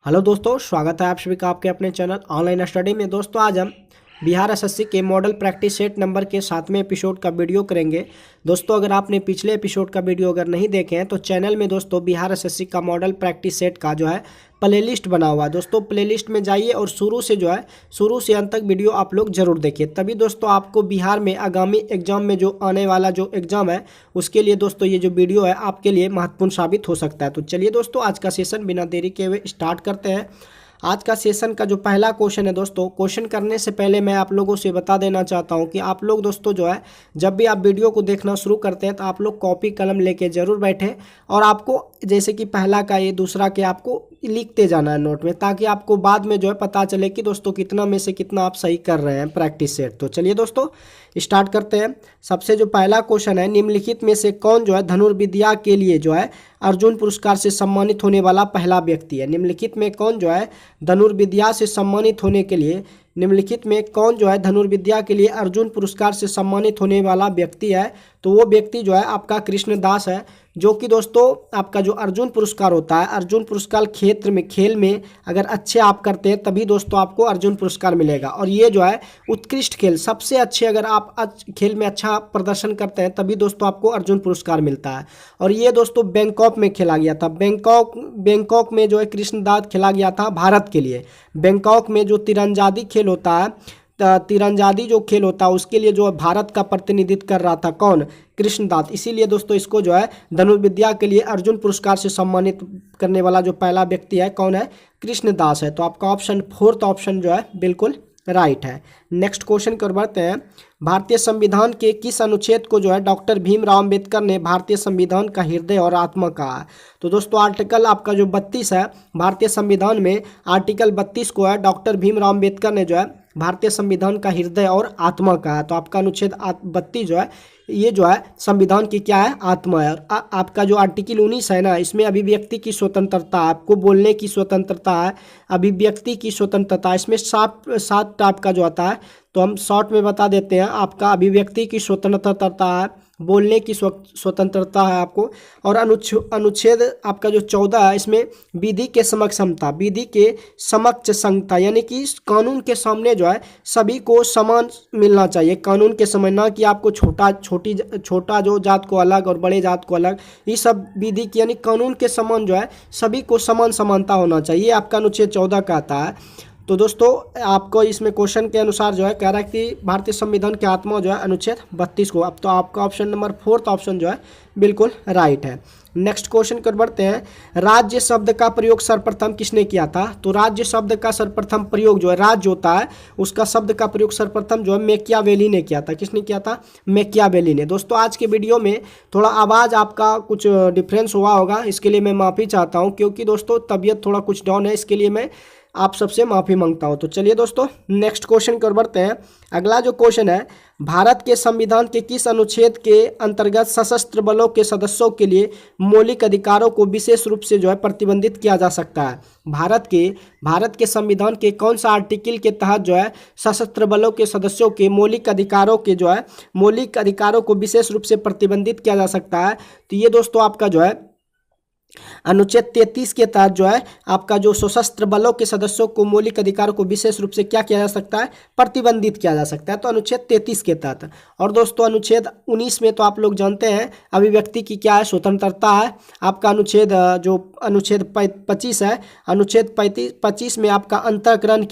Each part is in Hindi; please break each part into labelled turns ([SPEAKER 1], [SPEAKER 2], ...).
[SPEAKER 1] हेलो दोस्तों, स्वागत है आप सभी का आपके अपने चैनल ऑनलाइन स्टडी में। दोस्तों आज हम बिहार एसएससी के मॉडल प्रैक्टिस सेट नंबर के 7वें एपिसोड का वीडियो करेंगे। दोस्तों अगर आपने पिछले एपिसोड का वीडियो अगर नहीं देखे हैं तो चैनल में दोस्तों बिहार एसएससी का मॉडल प्रैक्टिस सेट का जो है प्लेलिस्ट बना हुआ है। दोस्तों प्लेलिस्ट में जाइए और शुरू से अंत तक वीडियो आप लोग जरूर देखिए, तभी दोस्तों आपको बिहार में आगामी एग्जाम में जो आने वाला जो एग्जाम है उसके लिए दोस्तों ये जो वीडियो है आपके लिए महत्वपूर्ण साबित हो सकता है। तो चलिए दोस्तों आज का सेशन बिना देरी के हुए स्टार्ट करते हैं। आज का सेशन का जो पहला क्वेश्चन है दोस्तों, क्वेश्चन करने से पहले मैं आप लोगों से बता देना चाहता हूं कि आप लोग दोस्तों जो है जब भी आप वीडियो को देखना शुरू करते हैं तो आप लोग कॉपी कलम लेके जरूर बैठे और आपको जैसे कि पहला का ये दूसरा के आपको लिखते जाना है नोट में, ताकि आपको बाद में जो है पता चले कि दोस्तों कितना में से कितना आप सही कर रहे हैं प्रैक्टिस सेट। तो चलिए दोस्तों स्टार्ट करते हैं। सबसे जो पहला क्वेश्चन है, निम्नलिखित में से कौन जो है धनुर्विद्या के लिए जो है अर्जुन पुरस्कार से सम्मानित होने वाला पहला व्यक्ति है। निम्नलिखित में कौन जो है धनुर्विद्या से सम्मानित होने के लिए निम्नलिखित में कौन जो है धनुर्विद्या के लिए अर्जुन पुरस्कार से सम्मानित होने वाला व्यक्ति है। तो वो व्यक्ति जो है आपका कृष्णदास है, जो कि दोस्तों आपका जो अर्जुन पुरस्कार होता है, अर्जुन पुरस्कार क्षेत्र में खेल में अगर अच्छे आप करते हैं तभी दोस्तों आपको अर्जुन पुरस्कार मिलेगा। और ये जो है उत्कृष्ट खेल सबसे अच्छे अगर आप खेल में अच्छा प्रदर्शन करते हैं तभी दोस्तों आपको अर्जुन पुरस्कार मिलता है। और ये दोस्तों बैंकॉक में खेला गया था। बैंकॉक में जो है कृष्णदास खेला गया था भारत के लिए। बैंकॉक में जो तीरंदाजी खेल होता है, तीरंदाजी जो खेल होता है उसके लिए जो भारत का प्रतिनिधित्व कर रहा था कौन, कृष्णदास। इसीलिए दोस्तों इसको जो है धनुर्विद्या के लिए अर्जुन पुरस्कार से सम्मानित करने वाला जो पहला व्यक्ति है कौन है, कृष्णदास है। तो आपका ऑप्शन फोर्थ ऑप्शन जो है बिल्कुल राइट है। नेक्स्ट क्वेश्चन कर बढ़ते हैं। भारतीय संविधान के किस अनुच्छेद को जो है डॉक्टर भीमराव अंबेडकर ने भारतीय संविधान का हृदय और आत्मा कहा है। तो दोस्तों आर्टिकल आपका जो 32 है भारतीय संविधान में, आर्टिकल 32 को है डॉक्टर भीमराव अंबेडकर ने जो है भारतीय संविधान का हृदय और आत्मा कहा है। तो आपका अनुच्छेद 32 जो है ये जो है संविधान की क्या है, आत्मा है। और आपका जो आर्टिकल 19 है ना, इसमें अभिव्यक्ति की स्वतंत्रता, आपको बोलने की स्वतंत्रता है, अभिव्यक्ति की स्वतंत्रता, इसमें सात टाइप का जो आता है तो हम शॉर्ट में बता देते हैं। आपका अभिव्यक्ति की स्वतंत्रता है, बोलने की स्वतंत्रता है आपको। और अनुच्छेद आपका जो 14 है इसमें विधि के समक्षमता, विधि के समक्ष संगता, यानी कि कानून के सामने जो है सभी को समान मिलना चाहिए कानून के समय, ना कि आपको छोटा जो जात को अलग और बड़े जात को अलग, ये सब विधि की यानी कानून के समान जो है सभी को समानता होना चाहिए, आपका अनुच्छेद 14 का आता है। तो दोस्तों आपको इसमें क्वेश्चन के अनुसार जो है कह रहा है कि भारतीय संविधान की आत्मा जो है अनुच्छेद 32 को। अब तो आपका ऑप्शन नंबर फोर्थ ऑप्शन जो है बिल्कुल राइट है। नेक्स्ट क्वेश्चन कर बढ़ते हैं। राज्य शब्द का प्रयोग सर्वप्रथम किसने किया था। तो राज्य शब्द का सर्वप्रथम प्रयोग जो है, राज्य होता है उसका शब्द का प्रयोग सर्वप्रथम जो है मैकियावेली ने किया था। किसने किया था, मैकियावेली ने। दोस्तों आज के वीडियो में थोड़ा आवाज़ आपका कुछ डिफरेंस हुआ होगा, इसके लिए मैं माफ़ी चाहता हूँ, क्योंकि दोस्तों तबीयत थोड़ा कुछ डाउन है, इसके लिए मैं आप सबसे माफ़ी मांगता हूं। तो चलिए दोस्तों नेक्स्ट क्वेश्चन कर बढ़ते हैं। अगला जो क्वेश्चन है, भारत के संविधान के किस अनुच्छेद के अंतर्गत सशस्त्र बलों के सदस्यों के लिए मौलिक अधिकारों को विशेष रूप से जो है प्रतिबंधित किया जा सकता है। भारत के संविधान के कौन सा आर्टिकल के तहत जो है सशस्त्र बलों के सदस्यों के मौलिक अधिकारों को विशेष रूप से प्रतिबंधित किया जा सकता है। तो ये दोस्तों आपका जो है अनुच्छेद 33 के तहत जो है आपका जो सशस्त्र बलों के सदस्यों को मौलिक अधिकारों को विशेष रूप से क्या किया जा सकता है, प्रतिबंधित किया जा सकता है। तो अनुच्छेद 33 के तहत। और दोस्तों अनुच्छेद 19 में तो आप लोग जानते हैं अभिव्यक्ति की क्या है, स्वतंत्रता है। आपका अनुच्छेद 25 है, अनुच्छेद 25 में आपका अंतःकरण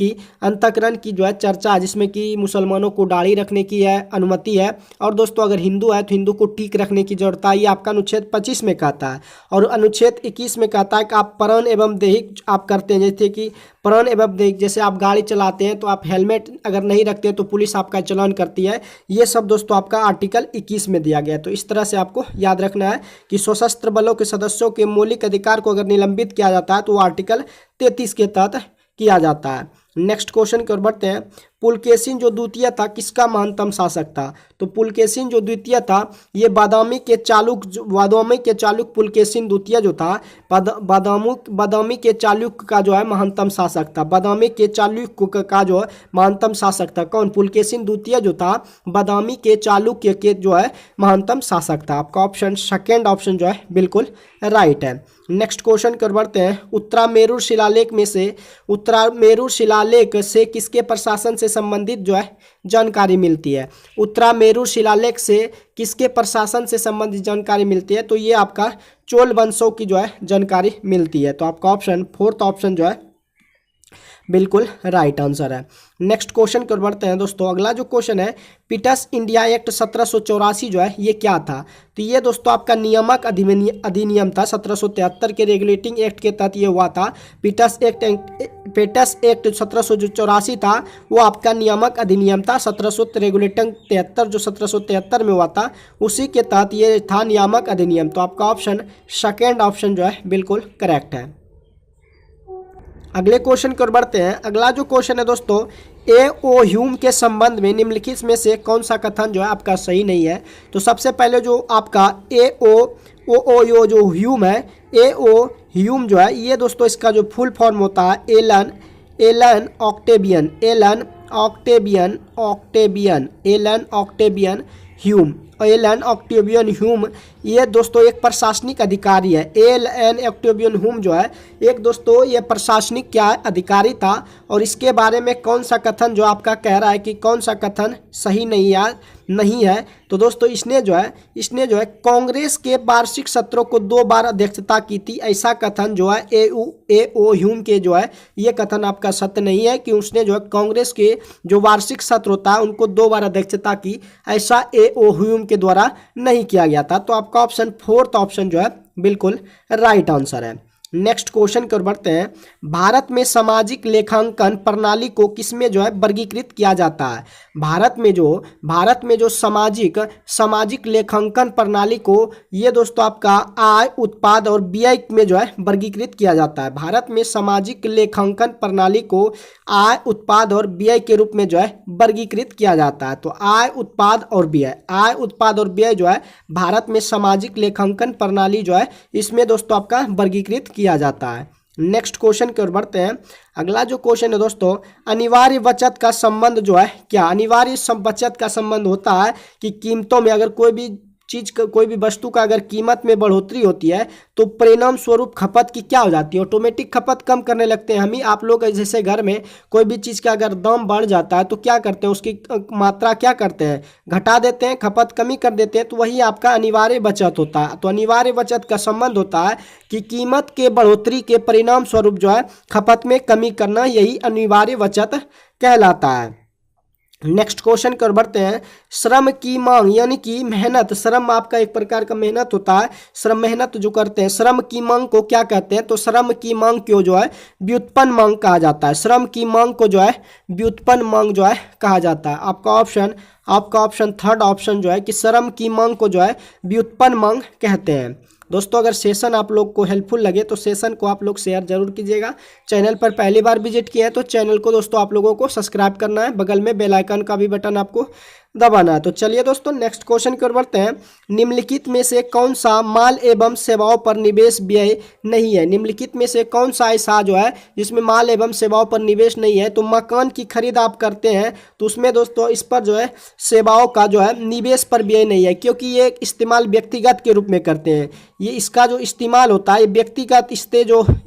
[SPEAKER 1] की जो है चर्चा, जिसमें कि मुसलमानों को दाढ़ी रखने की है अनुमति है। और दोस्तों अगर हिंदू है तो हिंदू को टीक रखने की जरूरत है, ये आपका अनुच्छेद 25 में कहता है। और अनुच्छेद 21 में कहता है कि आप प्राण एवं दैहिक आप करते हैं, जैसे कि प्राण एवं दैहिक, जैसे आप गाड़ी चलाते हैं तो आप हेलमेट अगर नहीं रखते हैं तो पुलिस आपका चालान करती है। ये सब दोस्तों आपका आर्टिकल 21 में दिया गया है। तो इस तरह से आपको याद रखना है कि सशस्त्र बलों के सदस्यों के मौलिक अधिकार को अगर निलंबित किया जाता है तो वो आर्टिकल 33 के तहत किया जाता है। नेक्स्ट क्वेश्चन की ओर बढ़ते हैं। पुलकेशिन जो द्वितीय था किसका महानतम शासक था? तो पुलकेशिन जो द्वितीय था ये बादामी के चालुक्य पुलकेशिन द्वितीय जो था बादामी के चालुक्य का जो है महानतम शासक था। बादामी के चालुक्य का जो है महानतम शासक था कौन? पुलकेशिन द्वितीय जो था बादामी के चालुक्य के जो है महानतम शासक था। आपका ऑप्शन सेकेंड ऑप्शन जो है बिल्कुल राइट है। नेक्स्ट क्वेश्चन कर बढ़ते हैं। उत्तरामेरु शिलालेख से किसके प्रशासन से संबंधित जो है जानकारी मिलती है? उत्तरामेरु शिलालेख से किसके प्रशासन से संबंधित जानकारी मिलती है? तो ये आपका चोल वंशों की जो है जानकारी मिलती है। तो आपका ऑप्शन फोर्थ ऑप्शन जो है बिल्कुल राइट आंसर है। नेक्स्ट क्वेश्चन कर बढ़ते हैं दोस्तों। अगला जो क्वेश्चन है, पिटस इंडिया एक्ट 1784 जो है ये क्या था? तो ये दोस्तों आपका नियामक अधिनियम था। 1773 के रेगुलेटिंग एक्ट के तहत ये हुआ था। पिटस एक्ट 1784 था वो आपका नियामक अधिनियम था। 1773 जो 1773 में हुआ था उसी के तहत ये था नियामक अधिनियम। तो आपका ऑप्शन सेकेंड ऑप्शन जो है बिल्कुल करेक्ट है। अगले क्वेश्चन की ओर बढ़ते हैं। अगला जो क्वेश्चन है दोस्तों, ए.ओ. ह्यूम के संबंध में निम्नलिखित में से कौन सा कथन जो है आपका सही नहीं है? तो सबसे पहले जो आपका ए.ओ. जो ह्यूम है, ए.ओ. ह्यूम जो है ये दोस्तों इसका जो फुल फॉर्म होता है एलन ऑक्टेवियन ह्यूम ये दोस्तों एक प्रशासनिक अधिकारी है। एलन ऑक्टेवियन ह्यूम जो है एक दोस्तों ये प्रशासनिक क्या अधिकारी था। और इसके बारे में कौन सा कथन जो आपका कह रहा है कि कौन सा कथन सही नहीं है? तो दोस्तों इसने जो है कांग्रेस के वार्षिक सत्रों को 2 बार अध्यक्षता की थी। ऐसा कथन जो है ए.ओ. ह्यूम के जो है ये कथन आपका सत्य नहीं है कि उसने जो है कांग्रेस के जो वार्षिक सत्र होता है उनको 2 बार अध्यक्षता की। ऐसा ए.ओ. ह्यूम के द्वारा नहीं किया गया था। तो आपका ऑप्शन फोर्थ ऑप्शन जो है बिल्कुल राइट आंसर है। नेक्स्ट क्वेश्चन की ओर बढ़ते हैं। भारत में सामाजिक लेखांकन प्रणाली को किसमें जो है वर्गीकृत किया जाता है? भारत में जो सामाजिक लेखांकन प्रणाली को ये दोस्तों आपका आय, उत्पाद और व्यय में जो है वर्गीकृत किया जाता है। भारत में सामाजिक लेखांकन प्रणाली को आय, उत्पाद और व्यय के रूप में जो है वर्गीकृत किया जाता है। तो आय, उत्पाद और व्यय जो है भारत में सामाजिक लेखांकन प्रणाली जो है इसमें दोस्तों आपका वर्गीकृत किया जाता है। नेक्स्ट क्वेश्चन की ओर बढ़ते हैं। अगला जो क्वेश्चन है दोस्तों, अनिवार्य बचत का संबंध जो है क्या? अनिवार्य बचत का संबंध होता है कि कीमतों में अगर कोई भी वस्तु का अगर कीमत में बढ़ोतरी होती है तो परिणाम स्वरूप खपत की क्या हो जाती है? ऑटोमेटिक खपत कम करने लगते हैं हम ही। आप लोग जैसे घर में कोई भी चीज़ का अगर दाम बढ़ जाता है तो क्या करते हैं, उसकी मात्रा क्या करते हैं, घटा देते हैं, खपत कमी कर देते हैं। तो वही आपका अनिवार्य बचत होता है। तो अनिवार्य बचत का संबंध होता है कि कीमत के बढ़ोतरी के परिणाम स्वरूप जो है खपत में कमी करना, यही अनिवार्य बचत कहलाता है। नेक्स्ट क्वेश्चन कर बढ़ते हैं। श्रम की मांग यानी कि मेहनत, श्रम आपका एक प्रकार का मेहनत होता है। श्रम मेहनत जो करते हैं, श्रम की मांग को क्या कहते हैं? तो श्रम की मांग को जो है व्युत्पन्न मांग कहा जाता है। श्रम की मांग को जो है व्युत्पन्न मांग जो है कहा जाता है। आपका ऑप्शन थर्ड ऑप्शन जो है कि श्रम की मांग को जो है व्युत्पन्न मांग कहते हैं। दोस्तों अगर सेशन आप लोग को हेल्पफुल लगे तो सेशन को आप लोग शेयर जरूर कीजिएगा। चैनल पर पहली बार विजिट किए हैं तो चैनल को दोस्तों आप लोगों को सब्सक्राइब करना है, बगल में बेल आइकन का भी बटन आपको दबाना है। तो चलिए दोस्तों नेक्स्ट क्वेश्चन की ओर बढ़ते हैं। निम्नलिखित में से कौन सा माल एवं सेवाओं पर निवेश व्यय नहीं है? निम्नलिखित में से कौन सा ऐसा जो है जिसमें माल एवं सेवाओं पर निवेश नहीं है? तो मकान की खरीद आप करते हैं तो उसमें दोस्तों इस पर जो है सेवाओं का जो है निवेश पर व्यय नहीं है, क्योंकि ये इस्तेमाल व्यक्तिगत के रूप में करते हैं। ये इसका जो इस्तेमाल होता है व्यक्तिगत,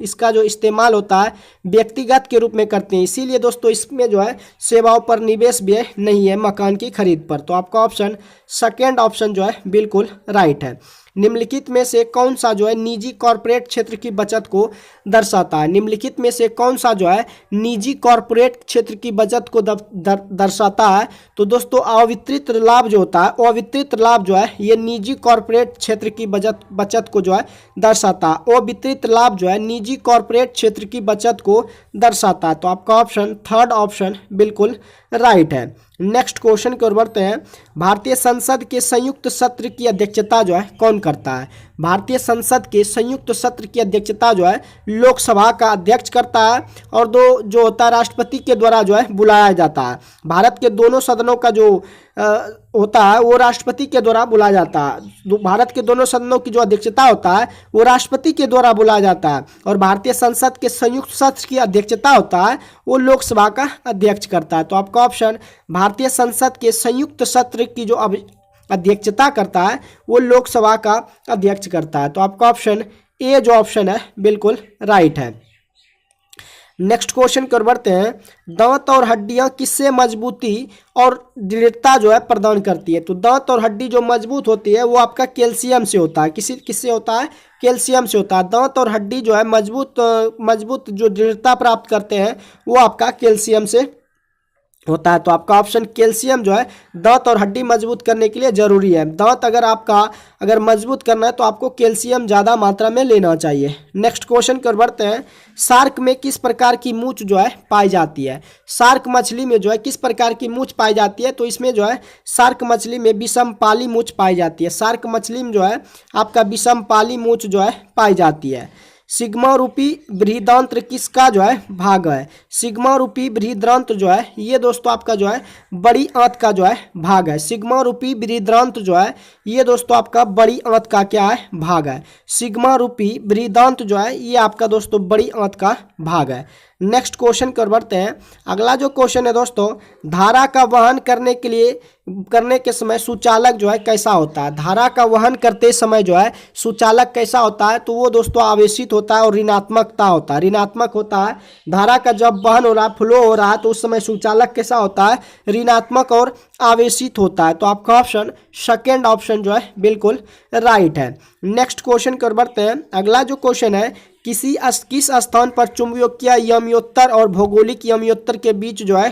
[SPEAKER 1] इसका जो इस्तेमाल होता है व्यक्तिगत के रूप में करते हैं, इसीलिए दोस्तों इसमें जो है सेवाओं पर निवेश व्यय नहीं है मकान की खरीद पर। तो आपका ऑप्शन सेकेंड ऑप्शन जो है बिल्कुल राइट है। निम्नलिखित में से कौन सा जो है निजी कॉर्पोरेट क्षेत्र की बचत को दर्शाता है? निम्नलिखित में से कौन सा जो है निजी कॉर्पोरेट क्षेत्र की बचत को दर्शाता है? तो दोस्तों अवितरित लाभ जो होता है, अवितरित लाभ जो है ये निजी कॉर्पोरेट क्षेत्र की बचत को जो है दर्शाता है। अवितरित लाभ जो है निजी कॉर्पोरेट क्षेत्र की बचत को दर्शाता है। तो आपका ऑप्शन थर्ड ऑप्शन बिल्कुल राइट है। नेक्स्ट क्वेश्चन की ओर बढ़ते हैं। भारतीय संसद के संयुक्त सत्र की अध्यक्षता जो है कौन करता है? भारतीय संसद के संयुक्त सत्र की अध्यक्षता जो है लोकसभा का अध्यक्ष करता है, और दो जो होता है राष्ट्रपति के द्वारा जो है बुलाया जाता है। भारत के दोनों सदनों का जो होता है वो राष्ट्रपति के द्वारा बुलाया जाता है। भारत के दोनों सदनों की जो अध्यक्षता होता है वो राष्ट्रपति के द्वारा बुलाया जाता है, और भारतीय संसद के संयुक्त सत्र की अध्यक्षता होता है वो लोकसभा का अध्यक्ष करता है। तो आपका ऑप्शन भारतीय संसद के संयुक्त सत्र की जो अध्यक्षता करता है वो लोकसभा का अध्यक्ष करता है। तो आपका ऑप्शन ए जो ऑप्शन है बिल्कुल राइट है। नेक्स्ट क्वेश्चन की ओर बढ़ते हैं। दांत और हड्डियां किससे मजबूती और दृढ़ता जो है प्रदान करती है? तो दांत और हड्डी जो मजबूत होती है वो आपका कैल्शियम से होता है। किससे होता है? कैल्शियम से होता है। दांत और हड्डी जो है मजबूत जो दृढ़ता प्राप्त करते हैं वो आपका कैल्शियम से होता है। तो आपका ऑप्शन कैल्शियम जो है दांत और हड्डी मजबूत करने के लिए जरूरी है। दांत अगर मजबूत करना है तो आपको कैल्शियम ज़्यादा मात्रा में लेना चाहिए। नेक्स्ट क्वेश्चन की ओर बढ़ते हैं। शार्क में किस प्रकार की मूंछ जो है पाई जाती है? शार्क मछली में जो है किस प्रकार की मूंछ पाई जाती है? तो इसमें जो है शार्क मछली में विषमपाली मूंछ पाई जाती है। शार्क मछली में जो है आपका विषमपाली मूंछ जो है पाई जाती है। सिग्मा रूपी बृहदांत्र किसका जो है भाग है? सिग्मा रूपी बृहदांत्र जो है ये दोस्तों आपका जो है बड़ी आंत का जो है भाग है। सिग्मा रूपी बृहदांत्र जो है ये दोस्तों आपका बड़ी आंत का क्या है? भाग है। सिग्मा रूपी बृहदांत्र जो है ये आपका दोस्तों बड़ी आंत का भाग है। नेक्स्ट क्वेश्चन कर बढ़ते हैं। अगला जो क्वेश्चन है दोस्तों, धारा का वहन करने के समय सुचालक जो है कैसा होता है? धारा का वहन करते समय जो है सुचालक कैसा होता है? तो वो दोस्तों आवेशित होता है और ऋणात्मकता होता है, ऋणात्मक होता है। धारा का जब वहन हो रहा है, फ्लो हो रहा है, तो उस समय सुचालक कैसा होता है? ऋणात्मक और आवेशित होता है। तो आपका ऑप्शन सेकेंड ऑप्शन जो है बिल्कुल राइट है। नेक्स्ट क्वेश्चन कर बढ़ते हैं। अगला जो क्वेश्चन है, किस स्थान पर चुंबकीय यमयोत्तर और भौगोलिक यमयोत्तर के बीच जो है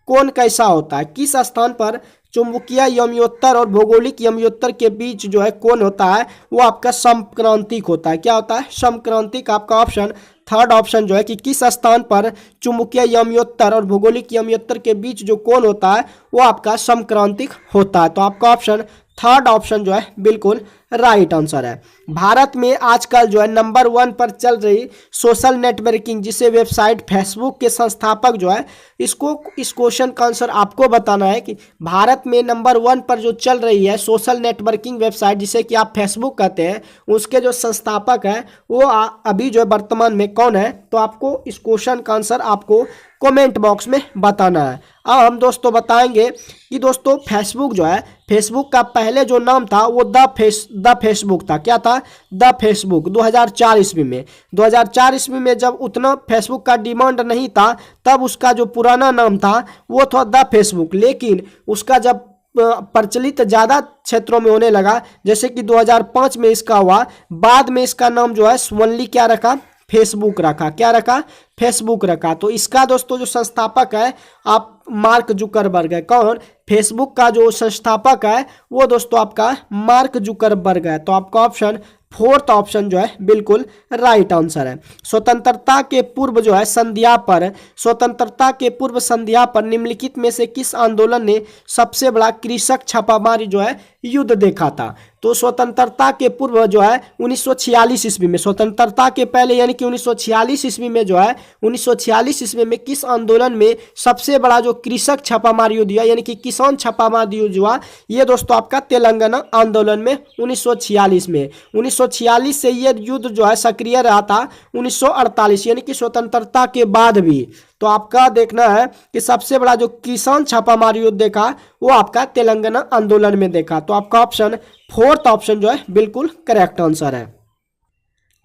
[SPEAKER 1] कोण कैसा होता है? किस स्थान पर चुंबकीय यमयोत्तर और भौगोलिक यमयोत्तर के बीच जो है कोण होता है वो आपका समक्रांतिक होता है। क्या होता है? समक्रांतिक। आपका ऑप्शन थर्ड ऑप्शन जो है कि किस स्थान पर चुंबकीय यमयोत्तर और भौगोलिक यमयोत्तर के बीच जो कोण होता है वो आपका समक्रांतिक होता है। तो आपका ऑप्शन थर्ड ऑप्शन जो है बिल्कुल राइट आंसर है। भारत में आजकल जो है नंबर 1 पर चल रही सोशल नेटवर्किंग जिसे वेबसाइट फेसबुक के संस्थापक जो है इस क्वेश्चन का आंसर आपको बताना है कि भारत में नंबर 1 पर जो चल रही है सोशल नेटवर्किंग वेबसाइट जिसे कि आप फेसबुक कहते हैं उसके जो संस्थापक है वो अभी जो है वर्तमान में कौन है? तो आपको इस क्वेश्चन का आंसर आपको कमेंट बॉक्स में बताना है। अब हम दोस्तों बताएंगे कि दोस्तों फेसबुक जो है फेसबुक का पहले जो नाम था वो द फेसबुक था। क्या था? The Facebook. 2004 ईस्वी में 2004 ईस्वी में जब उतना फेसबुक का डिमांड नहीं था तब उसका जो पुराना नाम था वो था द फेसबुक। लेकिन उसका जब प्रचलित ज़्यादा क्षेत्रों में होने लगा, जैसे कि 2005 में इसका हुआ, बाद में इसका नाम जो है ओनली क्या रखा? फेसबुक रखा। क्या रखा? फेसबुक रखा। तो इसका दोस्तों जो संस्थापक है आप मार्क जुकरबर्ग है। कौन? फेसबुक का जो संस्थापक है वो दोस्तों आपका मार्क जुकरबर्ग है। तो आपका ऑप्शन फोर्थ ऑप्शन जो है बिल्कुल राइट आंसर है। स्वतंत्रता के पूर्व जो है स्वतंत्रता के पूर्व संध्या पर निम्नलिखित में से किस आंदोलन ने सबसे बड़ा कृषक छापामारी जो है युद्ध देखा था? तो स्वतंत्रता के पूर्व जो है 1946 ईस्वी में, स्वतंत्रता के पहले यानी कि 1946 ईस्वी में जो है 1946 ईस्वी में किस आंदोलन में सबसे बड़ा जो कृषक छापामार युद्ध हुआ यानी कि किसान छापामार युद्ध हुआ? ये दोस्तों आपका तेलंगाना आंदोलन में 1946 में। 1946 से ये युद्ध जो है सक्रिय रहा था 1948 यानी कि स्वतंत्रता के बाद भी। तो आपका देखना है कि सबसे बड़ा जो किसान छापामार युद्ध देखा वो आपका तेलंगाना आंदोलन में देखा। तो आपका ऑप्शन फोर्थ ऑप्शन जो है बिल्कुल करेक्ट आंसर है।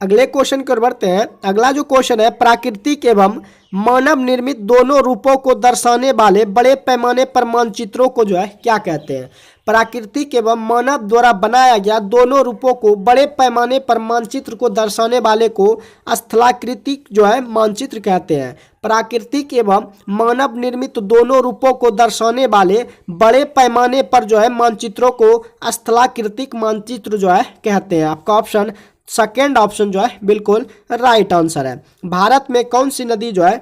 [SPEAKER 1] अगले क्वेश्चन की ओर बढ़ते हैं। अगला जो क्वेश्चन है, प्राकृतिक एवं मानव निर्मित दोनों रूपों को दर्शाने वाले बड़े पैमाने पर मानचित्रों को जो है क्या कहते हैं? प्राकृतिक एवं मानव द्वारा बनाया गया दोनों रूपों को बड़े पैमाने पर मानचित्र को दर्शाने वाले को स्थलाकृतिक जो है मानचित्र कहते हैं। प्राकृतिक एवं मानव निर्मित दोनों रूपों को दर्शाने वाले बड़े पैमाने पर जो है मानचित्रों को स्थलाकृतिक मानचित्र जो है कहते हैं। आपका ऑप्शन सेकेंड ऑप्शन जो है बिल्कुल राइट आंसर है। भारत में कौन सी नदी जो है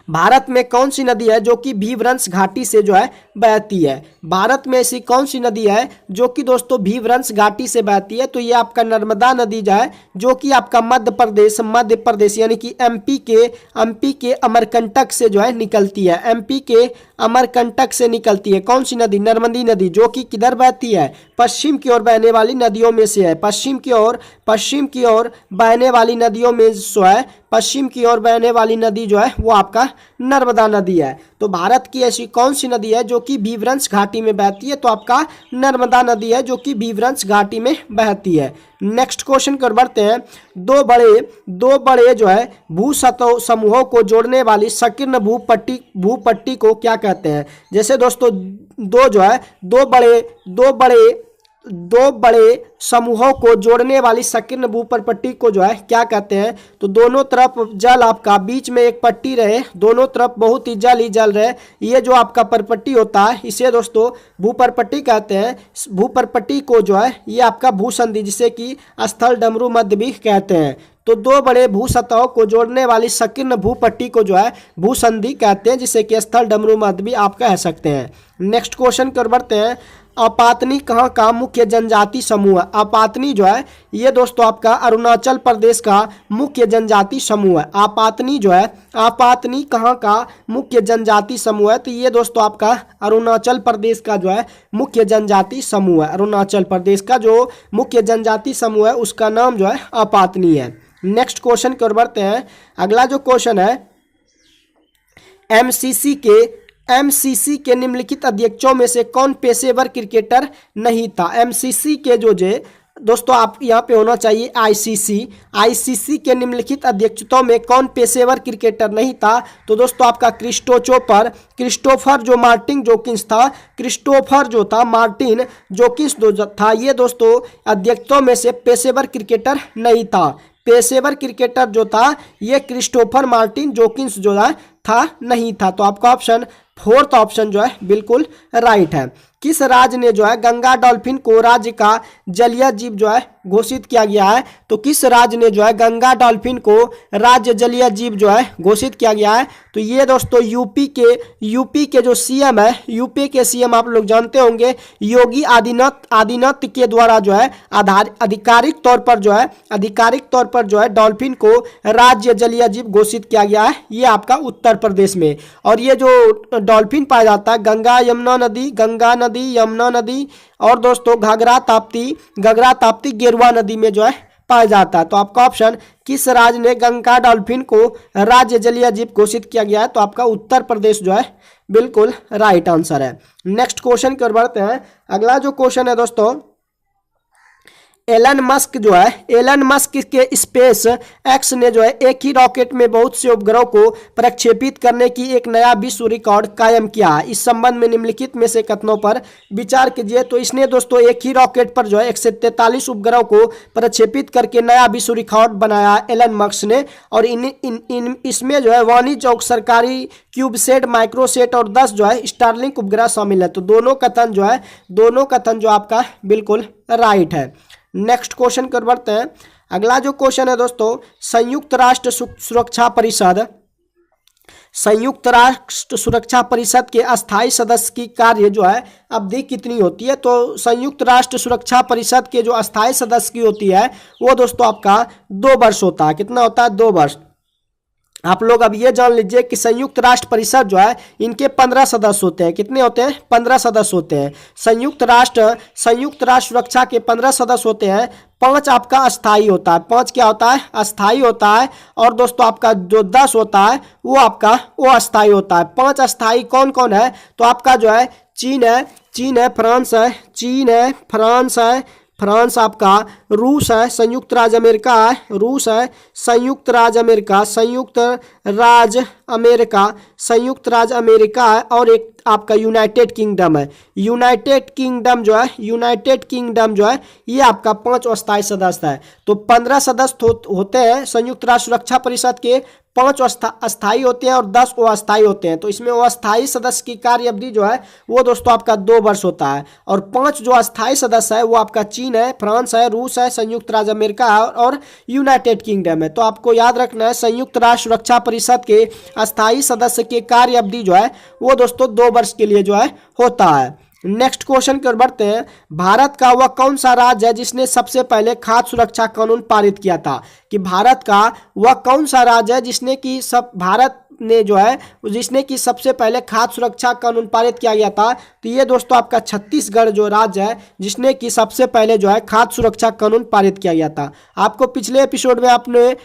[SPEAKER 1] भारत में कौन सी नदी है जो कि भीवरंश घाटी से जो है बहती है? भारत में ऐसी कौन सी नदी है जो कि दोस्तों भीवरंश घाटी से बहती है? तो ये आपका नर्मदा नदी जो है, जो कि आपका मध्य प्रदेश यानी कि एमपी के अमरकंटक से जो है निकलती है। एमपी के अमरकंटक से निकलती है कौन सी नदी? नर्मदी नदी, जो कि किधर बहती है? पश्चिम की ओर बहने वाली नदियों में से है। पश्चिम की ओर बहने वाली नदियों में जो है, पश्चिम की ओर बहने वाली नदी जो है वो आपका नर्मदा नदी है। तो भारत की ऐसी कौन सी नदी है जो कि भीवरंश घाटी में बहती है? तो आपका नर्मदा नदी है जो कि भीवरंश घाटी में बहती है। नेक्स्ट क्वेश्चन कर बढ़ते हैं। दो बड़े जो है भू समूहों को जोड़ने वाली संकीर्ण भूपट्टी को क्या कहते हैं? जैसे दोस्तों दो बड़े समूहों को जोड़ने वाली संकीर्ण भूपट्टी को जो है क्या कहते हैं? तो दोनों तरफ जल आपका, बीच में एक पट्टी रहे, दोनों तरफ बहुत ही जल ही जल रहे, ये जो आपका परपट्टी होता है इसे दोस्तों भूपरपट्टी कहते हैं। भूपरपट्टी को जो है ये आपका भूसंधि, जिसे कि स्थल डमरू मध्य भी कहते हैं। तो दो बड़े भू सतहों को जोड़ने वाली संकीर्ण भूपट्टी को जो है भूसंधि कहते हैं, जिसे कि स्थल डमरू मध्य भी आप कह सकते हैं। नेक्स्ट क्वेश्चन कर बढ़ते हैं। अपातनी कहाँ का मुख्य जनजाति समूह है? अपातनी जो है ये दोस्तों आपका अरुणाचल प्रदेश का मुख्य जनजाति समूह है। अपातनी कहाँ का मुख्य जनजाति समूह है? तो ये दोस्तों आपका अरुणाचल प्रदेश का जो है मुख्य जनजाति समूह है। अरुणाचल प्रदेश का जो मुख्य जनजाति समूह है उसका नाम जो है अपातनी है। नेक्स्ट क्वेश्चन कर बढ़ते हैं। अगला जो क्वेश्चन है, एमसीसी के निम्नलिखित अध्यक्षों में से कौन पेशेवर क्रिकेटर नहीं था? एमसीसी के जो दोस्तों आप यहाँ पे होना चाहिए आईसीसी के निम्नलिखित अध्यक्षों में कौन पेशेवर क्रिकेटर नहीं था? तो दोस्तों आपका क्रिस्टोफर जो मार्टिन जोकिंस था, था ये दोस्तों अध्यक्षों में से पेशेवर क्रिकेटर नहीं था। पेशेवर क्रिकेटर जो था ये क्रिस्टोफर मार्टिन जोकिंस जो था नहीं था। तो आपका फोर्थ ऑप्शन जो है बिल्कुल राइट है। किस राज्य ने जो है गंगा डॉल्फिन को राज्य का जलीय जीव जो है घोषित किया गया है? तो किस राज्य ने जो है गंगा डॉल्फिन को राज्य जलीय जीव जो है घोषित किया गया है? तो ये दोस्तों यूपी के जो सीएम है, यूपी के सीएम आप लोग जानते होंगे योगी आदित्यनाथ के द्वारा जो है आधिकारिक तौर पर जो है डॉल्फिन को राज्य जलीय जीव घोषित किया गया है, ये आपका उत्तर प्रदेश में। और ये जो डॉल्फिन पाया जाता है गंगा यमुना नदी और दोस्तों घाघरा ताप्ती गेरुआ नदी में जो है पाया जाता है। तो आपका ऑप्शन किस राज्य ने गंगा डॉल्फिन को राज्य जलीय जीव घोषित किया गया है? तो आपका उत्तर प्रदेश जो है बिल्कुल राइट आंसर है। नेक्स्ट क्वेश्चन कर बढ़ते हैं। अगला जो क्वेश्चन है दोस्तों, एलन मस्क के स्पेस एक्स ने जो है एक ही रॉकेट में बहुत से उपग्रहों को प्रक्षेपित करने की एक नया विश्व रिकॉर्ड कायम किया है। इस संबंध में निम्नलिखित में से कथनों पर विचार कीजिए। तो इसने दोस्तों एक ही रॉकेट पर जो है 143 उपग्रहों को प्रक्षेपित करके नया विश्व रिकॉर्ड बनाया एलन मस्क ने। और इसमें जो है वाणिज्य और सरकारी क्यूबसेट, माइक्रोसेट और 10 जो है स्टारलिंक उपग्रह शामिल है। तो दोनों कथन जो आपका बिल्कुल राइट है। नेक्स्ट क्वेश्चन कर बढ़ते हैं। अगला जो क्वेश्चन है दोस्तों, संयुक्त राष्ट्र सुरक्षा परिषद के अस्थायी सदस्य की कार्य जो है अवधि कितनी होती है? तो संयुक्त राष्ट्र सुरक्षा परिषद के जो अस्थायी सदस्य की होती है वो दोस्तों आपका 2 वर्ष होता है। कितना होता है? 2 वर्ष। आप लोग अब ये जान लीजिए कि संयुक्त राष्ट्र परिषद जो है इनके 15 सदस्य होते हैं। कितने होते हैं? 15 सदस्य होते हैं। संयुक्त राष्ट्र सुरक्षा के 15 सदस्य होते हैं। 5 आपका अस्थाई होता है। 5 क्या होता है? अस्थाई होता है। और दोस्तों आपका जो 10 होता है वो अस्थाई होता है। 5 अस्थाई कौन कौन है? तो आपका जो है चीन है, फ्रांस आपका, रूस है, संयुक्त राज्य अमेरिका है, संयुक्त राज्य अमेरिका है और एक आपका यूनाइटेड किंगडम है। यूनाइटेड किंगडम जो है ये आपका 5 अस्थायी सदस्य है। तो 15 सदस्य होते हैं संयुक्त राष्ट्र सुरक्षा परिषद के, 5 अस्थाई होते हैं और 10 अस्थाई होते हैं। तो इसमें अस्थाई सदस्य की कार्य अवधि जो है वो दोस्तों आपका 2 वर्ष होता है। और 5 जो अस्थाई सदस्य है वो आपका चीन है, फ्रांस है, रूस है, संयुक्त राज्य अमेरिका है और यूनाइटेड किंगडम है। तो आपको याद रखना है संयुक्त राष्ट्र सुरक्षा परिषद के अस्थाई सदस्य की कार्य अवधि जो है वो दोस्तों 2 वर्ष के लिए जो है होता है। नेक्स्ट क्वेश्चन की ओर बढ़ते हैं। भारत का वह कौन सा राज्य है जिसने सबसे पहले खाद्य सुरक्षा कानून पारित किया था? कि भारत का वह कौन सा राज्य है जिसने कि सबसे पहले खाद्य सुरक्षा कानून पारित किया गया था? तो ये दोस्तों आपका छत्तीसगढ़ जो राज्य है जिसने कि सबसे पहले जो है खाद्य सुरक्षा कानून पारित किया गया था। आपको पिछले एपिसोड में आपने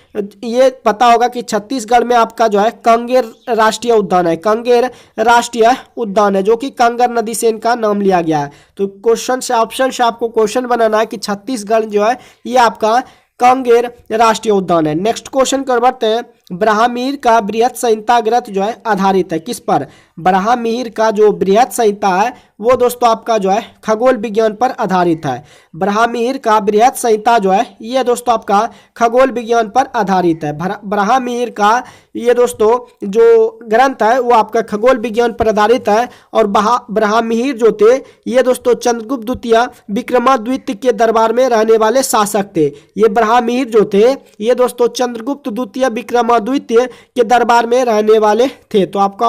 [SPEAKER 1] ये पता होगा कि छत्तीसगढ़ में आपका जो है कंगेर राष्ट्रीय उद्यान है, कंगेर राष्ट्रीय उद्यान है, जो कि कंगर नदी से इनका नाम लिया गया है। तो क्वेश्चन से ऑप्शन से आपको क्वेश्चन बनाना है कि छत्तीसगढ़ जो है ये आपका कांगेर राष्ट्रीय उद्यान है। नेक्स्ट क्वेश्चन कर बढ़ते हैं। ब्राह्मीर का बृहत संहिता ग्रंथ जो है आधारित है किस पर? ब्राह्मीर का जो बृहत संहिता है वो दोस्तों आपका जो है खगोल विज्ञान पर आधारित है। ब्राह्मीर का बृहत संहिता जो है ये दोस्तों आपका खगोल विज्ञान पर आधारित है। ब्राह्मीर का ये दोस्तों जो ग्रंथ है वो आपका खगोल विज्ञान पर आधारित है। और ब्राह्मीर जो थे ये दोस्तों चंद्रगुप्त द्वितीय विक्रमादित्य के दरबार में रहने वाले शासक थे। ये ब्राह्मीर जो थे ये दोस्तों चंद्रगुप्त द्वितीय विक्रमादित्य के दरबार में रहने वाले थे। तो आपका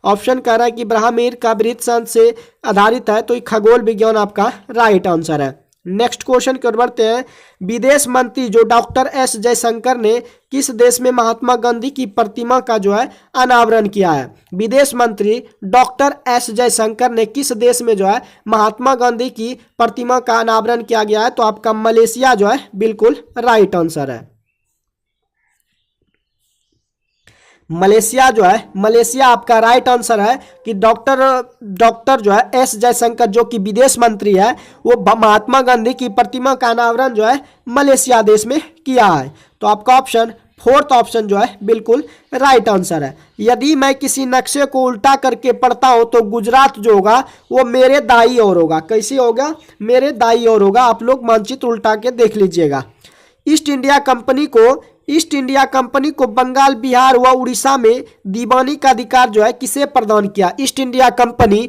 [SPEAKER 1] ऑप्शन कह रहा है कि ब्राह्मीर का बृहत संहिता से आधारित है, तो ये खगोल विज्ञान आपका राइट आंसर है। नेक्स्ट क्वेश्चन की ओर बढ़ते हैं। विदेश मंत्री जो डॉक्टर एस जयशंकर ने किस देश में महात्मा गांधी की प्रतिमा का जो है अनावरण किया है? विदेश मंत्री डॉक्टर एस जयशंकर ने किस देश में जो है महात्मा गांधी की प्रतिमा का अनावरण किया गया है? तो आपका मलेशिया जो है बिल्कुल राइट आंसर है। मलेशिया जो है, मलेशिया आपका राइट आंसर है कि डॉक्टर जो है एस जयशंकर जो कि विदेश मंत्री है वो महात्मा गांधी की प्रतिमा का अनावरण जो है मलेशिया देश में किया है। तो आपका ऑप्शन 4th ऑप्शन जो है बिल्कुल राइट आंसर है। यदि मैं किसी नक्शे को उल्टा करके पढ़ता हूं तो गुजरात जो होगा वो मेरे दाई ओर होगा। कैसे होगा? मेरे दाई ओर होगा। आप लोग मानचित्र उल्टा के देख लीजिएगा। ईस्ट इंडिया कंपनी को बंगाल, बिहार व उड़ीसा में दीवानी का अधिकार जो है किसे प्रदान किया? ईस्ट इंडिया कंपनी